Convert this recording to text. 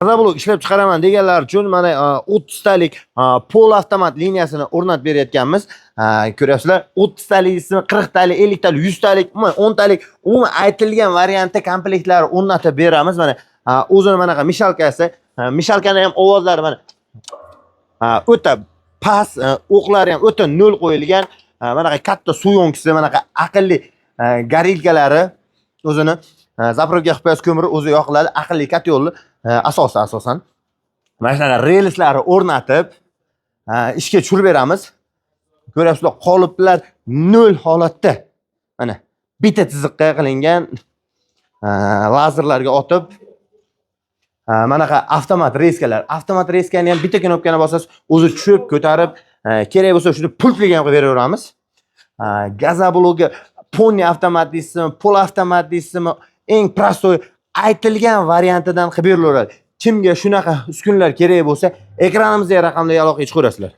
Gazablok ishlab chiqaraman deganlar uchun mana 30 talik pol avtomat liniyasini o'rnatib beryapmiz. Ko'ryapsizlar, 30 talik, 40 talik, 50 talik, 100 talik, 10 talik umuman aytilgan variantda komplektlarni o'rnatib beramiz. Mana o'zini manaqa mishalkasi, mishalkani ham ovozlari mana o'ta past, o'qlari ham o'ta nol qo'yilgan. Manaqa katta suv manaqa aqlli garilkalari o'zini zapravka qilib qo'yasiz, ko'miri o'zi yoqiladi, aqlli katyolli asosan. Mana shunaqa relslari o'rnatib ishga tushirib beramiz. Ko'ryapsizlar, qoliplar nol holatda. Mana bitta chiziqqa qilingan lazerlarga otib manaqa avtomat reyskani ham bitta knopkani bosasiz, o'zi tushib, ko'tarib, kerak bo'lsa shuni pultliga ham qilib beraveramiz. Gazablogi ponni avtomat deysizmi, pol avtomat deysizmi, eng prostoy aytilgan variantidan qilib berilaveradi. Kimga shunaqa uskunalar kerak bo'lsa, ekranimizda raqamlarga aloqa qilib ko'rasizlar.